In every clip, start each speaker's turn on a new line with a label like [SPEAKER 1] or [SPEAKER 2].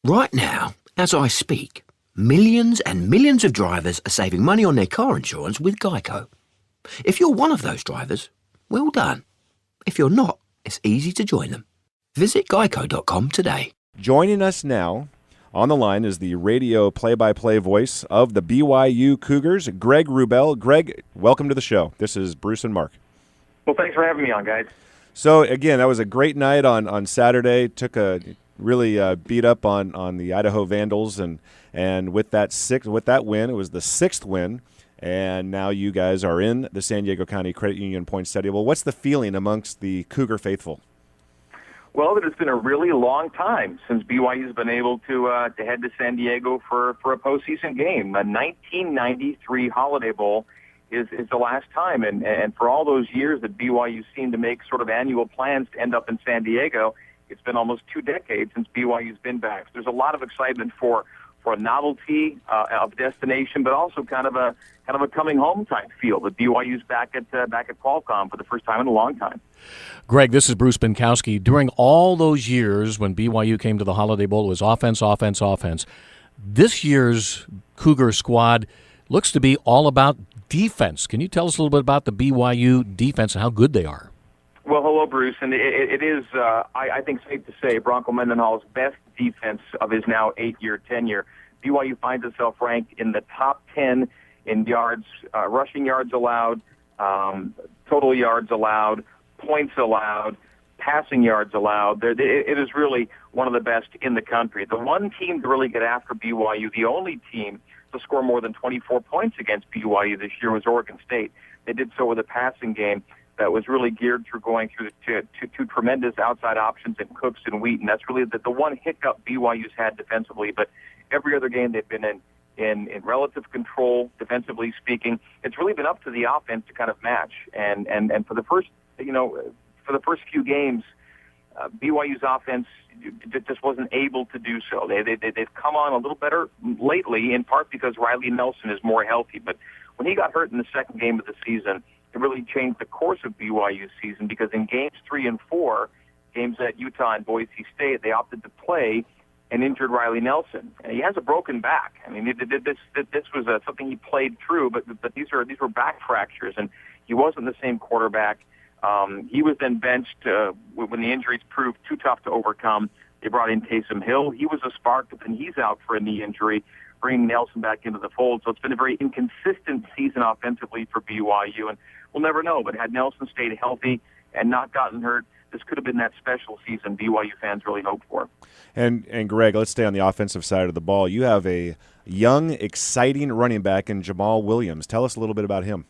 [SPEAKER 1] Right now, as I speak, millions and millions of drivers are saving money on their car insurance with GEICO. If you're one of those drivers, well done. If you're not, it's easy to join them. Visit geico.com today.
[SPEAKER 2] Joining us now on the line is the radio play-by-play voice of the BYU Cougars, Greg Wrubell. Greg, welcome to the show. This is Bruce and Mark.
[SPEAKER 3] Well, thanks for having me on, guys.
[SPEAKER 2] So, again, that was a great night on Saturday. Took a really beat up on the Idaho Vandals, and with that win, it was the 6th win, and now you guys are in the San Diego County Credit Union Poinsettia. Well, what's the feeling amongst the Cougar faithful?
[SPEAKER 3] Well, it has been a really long time since BYU's been able to head to San Diego for a postseason game. A 1993 Holiday Bowl is the last time, and for all those years that BYU seemed to make sort of annual plans to end up in San Diego, it's been almost 2 decades since BYU's been back. So there's a lot of excitement for a novelty of destination, but also kind of a coming home type feel that BYU's back at Qualcomm for the first time in a long time.
[SPEAKER 4] Greg, this is Bruce Binkowski. During all those years when BYU came to the Holiday Bowl, it was offense, offense, offense. This year's Cougar squad looks to be all about defense. Can you tell us a little bit about the BYU defense and how good they are?
[SPEAKER 3] Well, hello, Bruce. And it is, I think, safe to say, Bronco Mendenhall's best defense of his now 8-year tenure. BYU finds itself ranked in the top 10 in yards, rushing yards allowed, total yards allowed, points allowed, passing yards allowed. It is really one of the best in the country. The one team to really get after BYU, the only team to score more than 24 points against BYU this year, was Oregon State. They did so with a passing game that was really geared through going through two tremendous outside options in Cooks and Wheaton. That's really the one hiccup BYU's had defensively, but every other game they've been in relative control, defensively speaking. It's really been up to the offense to kind of match. And for the first few games, BYU's offense just wasn't able to do so. They've come on a little better lately, in part because Riley Nelson is more healthy. But when he got hurt in the second game of the season, it really changed the course of BYU's season, because in games 3 and 4, games at Utah and Boise State, they opted to play and injured Riley Nelson. And he has a broken back. I mean, this was something he played through, but these were back fractures, and he wasn't the same quarterback. He was then benched when the injuries proved too tough to overcome. They brought in Taysom Hill. He was a spark, but then he's out for a knee injury, bringing Nelson back into the fold. So it's been a very inconsistent season offensively for BYU, and we'll never know. But had Nelson stayed healthy and not gotten hurt, this could have been that special season BYU fans really hoped for. And
[SPEAKER 2] Greg, let's stay on the offensive side of the ball. You have a young, exciting running back in Jamal Williams. Tell us a little bit about him.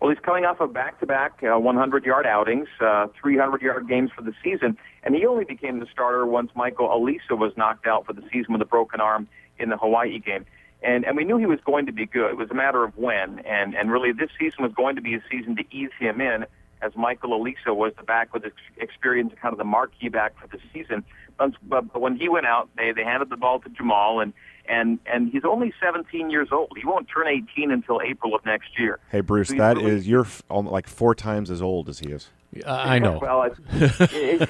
[SPEAKER 3] Well, he's coming off of back-to-back 100-yard outings, 300-yard games for the season, and he only became the starter once Michael Alisa was knocked out for the season with a broken arm in the Hawaii game. And we knew he was going to be good. It was a matter of when, and really this season was going to be a season to ease him in, as Michael Alisa was the back with experience, kind of the marquee back for the season. But when he went out, they handed the ball to Jamal, and he's only 17 years old. He won't turn 18 until April of next year.
[SPEAKER 2] Hey, Bruce, so you're like 4 times as old as he is.
[SPEAKER 4] I know.
[SPEAKER 3] Well, he's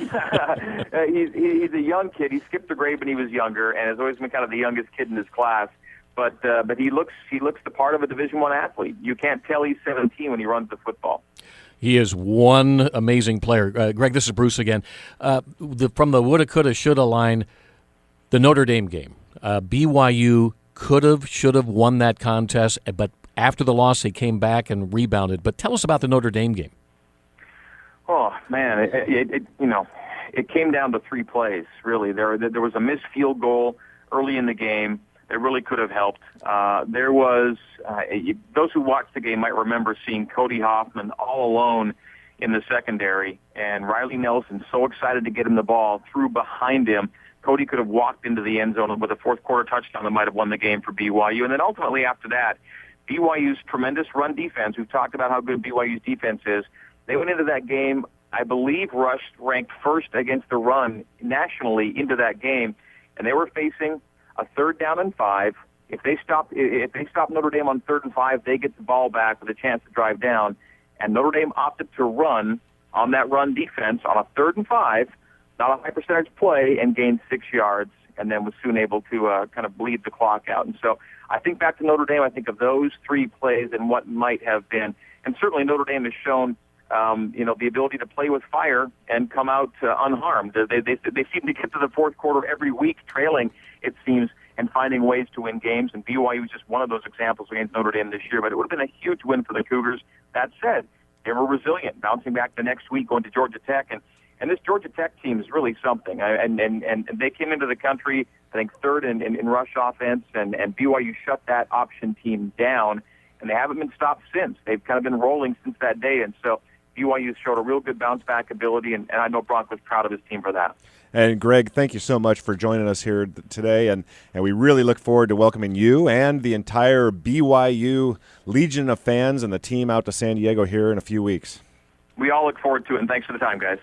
[SPEAKER 3] a young kid. He skipped the grade when he was younger, and has always been kind of the youngest kid in his class. But he looks the part of a Division I athlete. You can't tell he's 17 when he runs the football.
[SPEAKER 4] He is one amazing player. Greg, this is Bruce again. From the woulda, coulda, shoulda line, the Notre Dame game. BYU could have, should have won that contest, but after the loss, they came back and rebounded. But tell us about the Notre Dame game.
[SPEAKER 3] Oh man, it came down to 3 plays. Really, there was a missed field goal early in the game that really could have helped. There was those who watched the game might remember seeing Cody Hoffman all alone in the secondary, and Riley Nelson, so excited to get him the ball, threw behind him. Cody could have walked into the end zone with a fourth-quarter touchdown that might have won the game for BYU. And then ultimately after that, BYU's tremendous run defense, we've talked about how good BYU's defense is, they went into that game, I believe, ranked first against the run nationally into that game, and they were facing a 3rd down and 5. If they stop Notre Dame on 3rd and 5, they get the ball back with a chance to drive down. And Notre Dame opted to run on that run defense on a 3rd and 5, not a high percentage play, and gained 6 yards. and then was soon able to kind of bleed the clock out. And so I think back to Notre Dame, I think of those three plays and what might have been. And certainly Notre Dame has shown, the ability to play with fire and come out unharmed. They seem to get to the fourth quarter every week trailing, it seems, and finding ways to win games. And BYU is just one of those examples against Notre Dame this year. But it would have been a huge win for the Cougars. That said, they were resilient, bouncing back the next week, going to Georgia Tech. And this Georgia Tech team is really something. And they came into the country, I think, third in rush offense, and BYU shut that option team down. And they haven't been stopped since. They've kind of been rolling since that day. And so BYU showed a real good bounce-back ability, and I know Brock was proud of his team for that.
[SPEAKER 2] And, Greg, thank you so much for joining us here today, and we really look forward to welcoming you and the entire BYU Legion of fans and the team out to San Diego here in a few weeks.
[SPEAKER 3] We all look forward to it, and thanks for the time, guys.